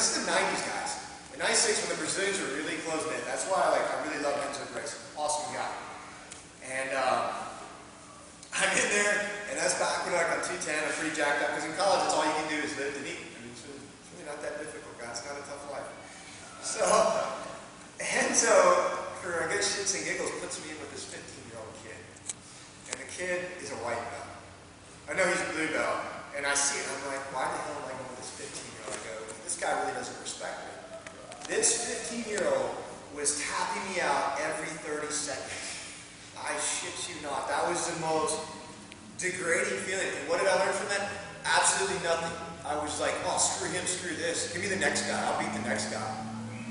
this is the 90s, guys. In 96, when the Brazilians were really close-knit. That's why I really love Enzo Grace. Awesome guy. And I'm in there, and that's back when I'm 210. I'm pretty jacked up, because in college, that's all you can do is lift and eat. I mean, it's really not that difficult, guys. It's not a tough life. So, Enzo, for I guess shits and giggles, puts me in with this 15-year-old kid. And the kid is a white belt. I know he's a blue belt. And I see it, I'm like, why the hell am I going with this 15-year-old? I go, this guy really doesn't respect me. This 15-year-old was tapping me out every 30 seconds. I shit you not. That was the most degrading feeling. And what did I learn from that? Absolutely nothing. I was like, oh, screw him, screw this. Give me the next guy. I'll beat the next guy.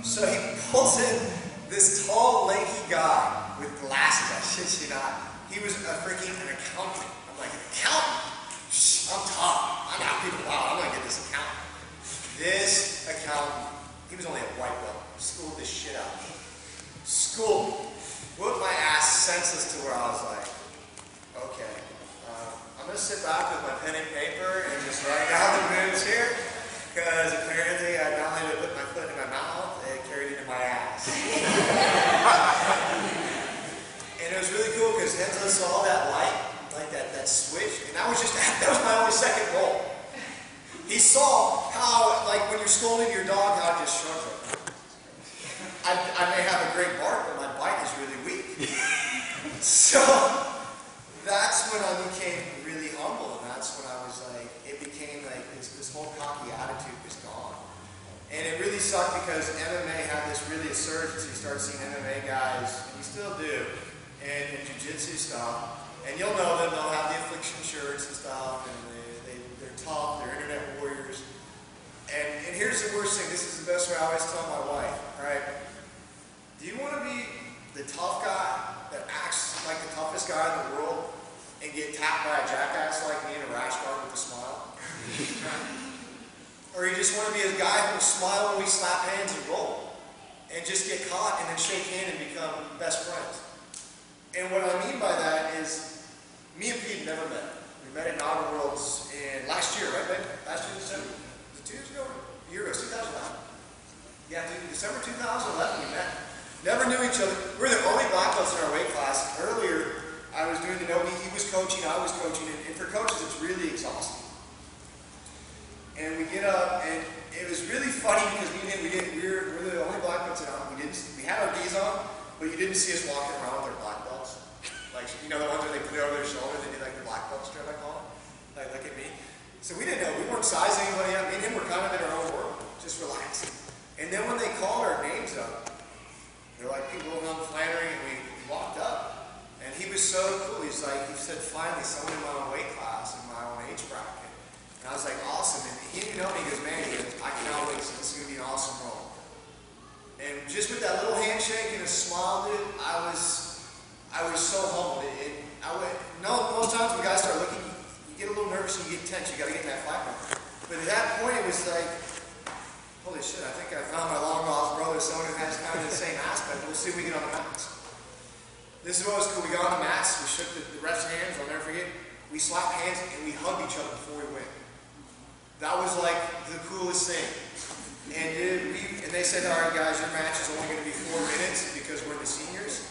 So he pulls in this tall, lanky guy with glasses. I shit you not. He was an accountant. I'm like, an accountant? I'm tough. I'm out people. Wow, I'm going to get this accountant. This accountant, he was only a white belt. Schooled this shit out. Schooled. Whooped my ass senseless to where I was like, okay, I'm going to sit back with my pen and paper and just write down the moves here, because apparently I not only put my foot in my mouth, it carried into my ass. And it was really cool because Enzo saw that light, like that switch, and that was my only second goal. He saw how, like when you're scolding your dog, how it just shrugs like, I may have a great bark, but my bite is really weak. So that's when I became really humble, and that's when I was like, it became like this whole cocky attitude was gone. And it really sucked because MMA had this really a surge as you start seeing MMA guys, and you still do, and jiu-jitsu stuff. And you'll know them, they'll have the affliction shirts and stuff, and they're tough, they're internet warriors. And here's the worst thing, this is the best way I always tell my wife, alright? Do you want to be the tough guy that acts like the toughest guy in the world and get tapped by a jackass like me in a rash guard with a smile? Or you just want to be a guy who will smile when we slap hands and roll, and just get caught and then shake hands and become best friends? And what I mean by that is, me and Piet never met. We met at Naga Worlds in last year, right, babe? Last year, December? Was it 2 years ago? A year ago, 2011. Yeah, dude, December 2011 we met. Never knew each other. We're the only black belts in our weight class. Earlier, I was doing the no-gi. He was coaching, I was coaching. And for coaches, it's really exhausting. And we get up, and it was really funny because we're the only black belts in our. We had our gis on, but you didn't see us walking around with our black belts. Like, you know the ones where they put it over their shoulder, they do like the black belt strip, I call it. Like, look at me. So we didn't know. We weren't sizing anybody up. Me and him were kind of in our own world, just relaxing. And then when they called our names up, they're like, hey, Wilhelm, Flannery, and we walked up. And he was so cool. He said, finally, someone in my own weight class, in my own age bracket. And I was like, awesome. And he didn't know me. He goes, man, I cannot wait. So this is going to be an awesome role. And just with that little handshake and a smile, dude, I was so humbled. Most times when guys start looking, you get a little nervous and you get tense. You got to get in that fight. But at that point, it was like, holy shit, I think I found my long-lost brother, someone who has kind of the same aspect. We'll see when we get on the mats. This is what was cool. We got on the mats, we shook the ref's hands, I'll never forget. We slapped hands and we hugged each other before we went. That was like the coolest thing. And they said, all right, guys, your match is only going to be 4 minutes because we're the seniors.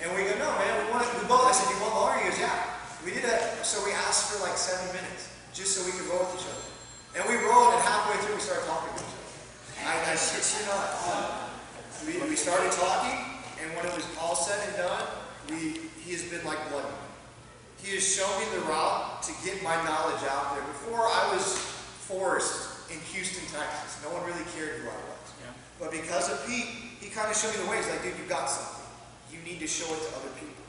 And we go, no, man, we both. I said, you want longer? He goes, yeah. We did that. So we asked for like 7 minutes just so we could roll with each other. And we rolled, and halfway through, we started talking to each other. I shit you not. We started talking, and when it was all said and done, he has been like blood. He has shown me the route to get my knowledge out there. Before, I was forced in Houston, Texas. No one really cared who I was. Yeah. But because of Piet, he kind of showed me the way. He's like, dude, you got something. You need to show it to other people.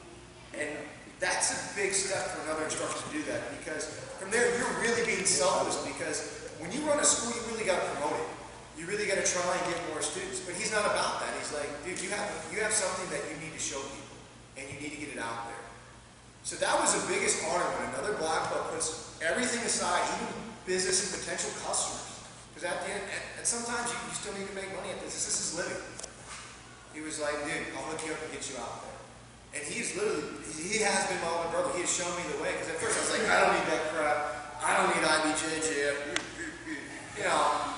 And that's a big step for another instructor to do that, because from there, you're really being selfless, because when you run a school, you really got to promote it. You really got to try and get more students. But he's not about that. He's like, dude, you have something that you need to show people, and you need to get it out there. So that was the biggest honor when another black belt puts everything aside, even business and potential customers. Because at the end, and sometimes you still need to make money at this. This is living. He was like, dude, I'll hook you up and get you out there. And he has been my older brother. He has shown me the way. Because at first I was like, I don't need that crap. I don't need IBJJF. You know.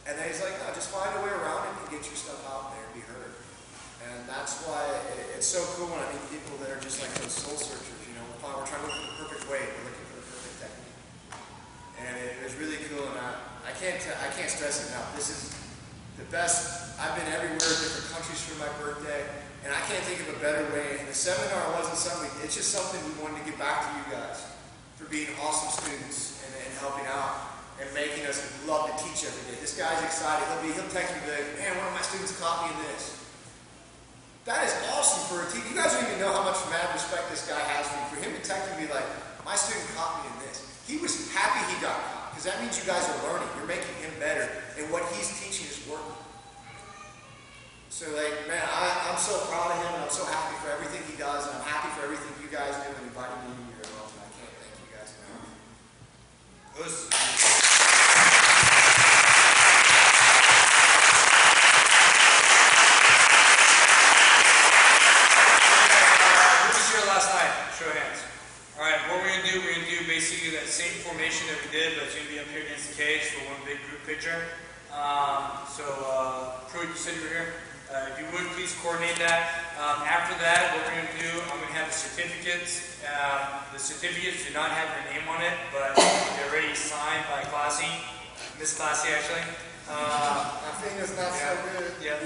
And then he's like, just find a way around it and get your stuff out there and be heard. And that's why it's so cool when I meet people that are just like those soul searchers, you know. We're trying to look for the perfect way, we're looking for the perfect technique. And it was really cool, and I can't stress it enough. This is the best. I've been everywhere, different countries for my birthday, and I can't think of a better way. And the seminar wasn't something, it's just something we wanted to give back to you guys for being awesome students and helping out and making us love to teach every day. This guy's excited. He'll text me like, man, one of my students caught me in this. That is awesome for a teacher. You guys don't even know how much mad respect this guy has for me. For him to text me like, my student caught me in this. He was happy he got caught, because that means you guys are learning. You're making him better, and what he's teaching is working. So like, man, I'm so proud of him, and I'm so happy for everything he does, and I'm happy for everything you guys do and inviting me to your own. I can't thank you guys enough. Basically that same formation that we did, but it's going to be up here against the cage for one big group picture. Pruitt, you said you were here. If you would, please coordinate that. After that, what we're going to do, I'm going to have the certificates. The certificates do not have your name on it, but they're already signed by Classy, Miss Classy actually. My finger's not so good. Yeah.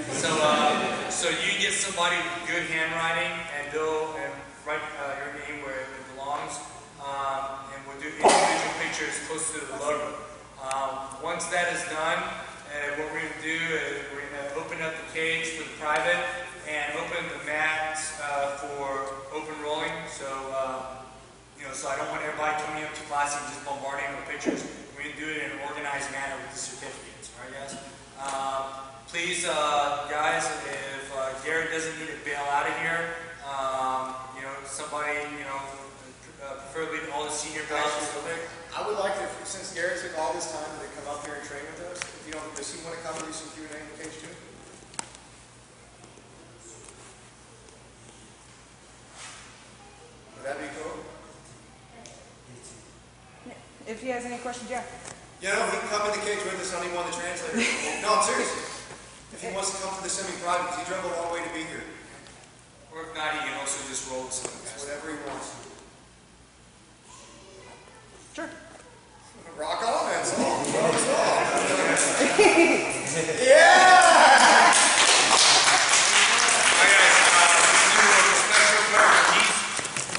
So you get somebody with good handwriting, and they'll write your name where it belongs. And we'll do individual pictures close to the logo. Once that is done, what we're going to do is we're going to open up the cage for the private and open the mat for open rolling. So, so I don't want everybody coming up to class and just bombarding with pictures. We're going to do it in an organized manner with the certificates. All right, guys? Please, guys, if Garrett doesn't need to bail out of here, somebody, preferably all the senior guys. I would like to, since Garrett took all this time to come up here and train with us, if you don't, does he want to come and do some Q&A in the cage too? Would that be cool? If he has any questions, yeah. You know, he can come in the cage with us, only one of the translators. No, I'm serious. If he wants to come to the semi-private, because he drove a long way to be here. Or if not, he can also just roll with some guys. Whatever he wants. Sure. Rock on, man. It's all. Yeah.